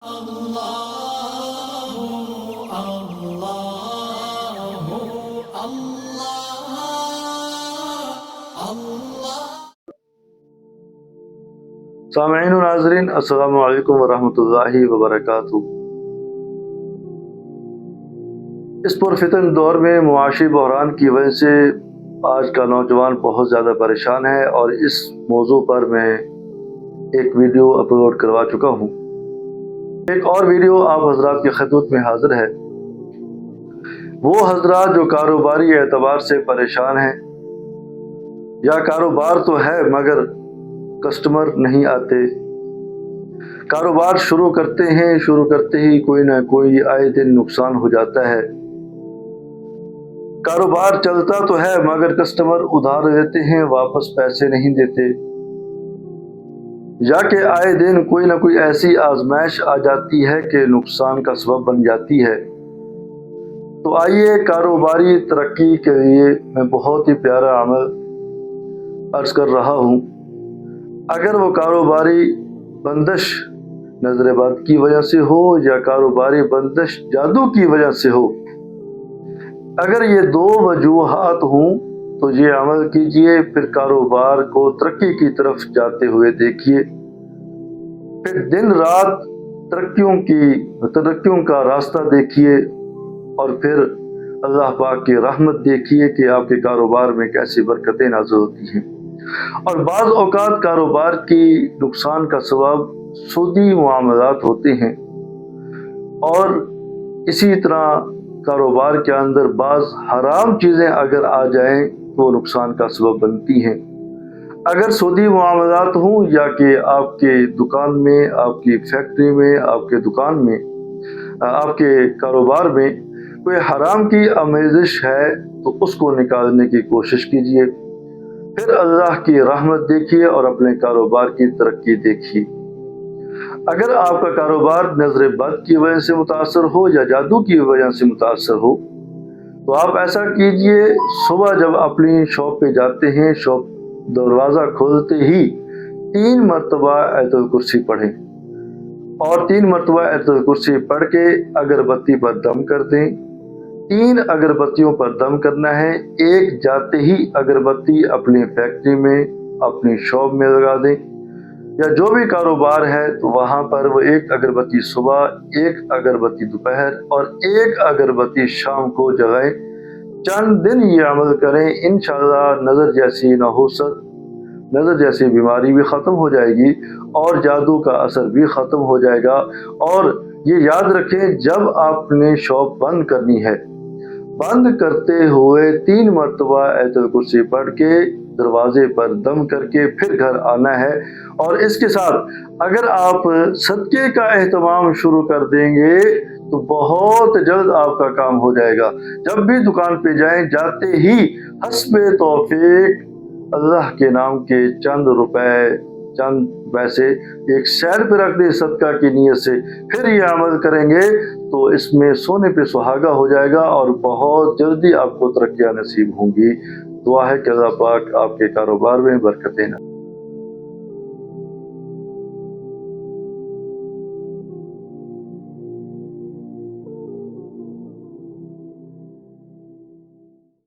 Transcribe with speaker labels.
Speaker 1: سامعین و ناظرین، السلام علیکم ورحمۃ اللہ وبرکاتہ۔ اس پرفتن دور میں معاشی بحران کی وجہ سے آج کا نوجوان بہت زیادہ پریشان ہے، اور اس موضوع پر میں ایک ویڈیو اپلوڈ کروا چکا ہوں۔ ایک اور ویڈیو آپ حضرات کی خدمت میں حاضر ہے۔ وہ حضرات جو کاروباری اعتبار سے پریشان ہیں، یا کاروبار تو ہے مگر کسٹمر نہیں آتے، کاروبار شروع کرتے ہی کوئی نہ کوئی آئے دن نقصان ہو جاتا ہے، کاروبار چلتا تو ہے مگر کسٹمر ادھار دیتے ہیں، واپس پیسے نہیں دیتے، یا کہ آئے دن کوئی نہ کوئی ایسی آزمائش آ جاتی ہے کہ نقصان کا سبب بن جاتی ہے۔ تو آئیے کاروباری ترقی کے لیے میں بہت ہی پیارا عمل عرض کر رہا ہوں۔ اگر وہ کاروباری بندش نظر بد کی وجہ سے ہو یا کاروباری بندش جادو کی وجہ سے ہو، اگر یہ دو وجوہات ہوں تو یہ عمل کیجئے، پھر کاروبار کو ترقی کی طرف جاتے ہوئے دیکھیے، پھر دن رات ترقیوں کا راستہ دیکھیے، اور پھر اللہ پاک کی رحمت دیکھیے کہ آپ کے کاروبار میں کیسی برکتیں نازل ہوتی ہیں۔ اور بعض اوقات کاروبار کی نقصان کا سبب سودی معاملات ہوتے ہیں، اور اسی طرح کاروبار کے اندر بعض حرام چیزیں اگر آ جائیں تو وہ نقصان کا سبب بنتی ہیں۔ اگر سودی معاملات ہوں، یا کہ آپ کے دکان میں، آپ کی فیکٹری میں، آپ کے دکان میں، آپ کے کاروبار میں کوئی حرام کی آمیزش ہے تو اس کو نکالنے کی کوشش کیجیے، پھر اللہ کی رحمت دیکھیے اور اپنے کاروبار کی ترقی دیکھیے۔ اگر آپ کا کاروبار نظر بد کی وجہ سے متاثر ہو یا جادو کی وجہ سے متاثر ہو، تو آپ ایسا کیجئے، صبح جب اپنی شاپ پہ جاتے ہیں، شاپ دروازہ کھولتے ہی 3 مرتبہ آیت الکرسی پڑھیں، اور 3 مرتبہ آیت الکرسی پڑھ کے اگربتی پر دم کر دیں۔ 3 اگربتیوں پر دم کرنا ہے، ایک جاتے ہی اگربتی اپنی فیکٹری میں، اپنی شاپ میں لگا دیں، یا جو بھی کاروبار ہے تو وہاں پر وہ 1 اگربتی صبح، 1 اگربتی دوپہر اور 1 اگربتی شام کو جلائیں۔ چند دن یہ عمل کریں، انشاءاللہ نظر جیسی نحوست، نظر جیسی بیماری بھی ختم ہو جائے گی، اور جادو کا اثر بھی ختم ہو جائے گا۔ اور یہ یاد رکھیں، جب آپ نے شاپ بند کرنی ہے، بند کرتے ہوئے 3 مرتبہ آیت الکرسی پڑھ کے دروازے پر دم کر کے پھر گھر آنا ہے۔ اور اس کے ساتھ اگر آپ صدقے کا اہتمام شروع کر دیں گے تو بہت جلد آپ کا کام ہو جائے گا۔ جب بھی دکان پہ جائیں، جاتے ہی حسب توفیق اللہ کے نام کے چند روپے، چند پیسے ایک سائڈ پہ رکھ دیں صدقہ کی نیت سے، پھر یہ عمل کریں گے تو اس میں سونے پہ سہاگا ہو جائے گا، اور بہت جلدی آپ کو ترقیاں نصیب ہوں گی۔ دعا ہے کہ اللہ پاک آپ کے کاروبار میں برکتیں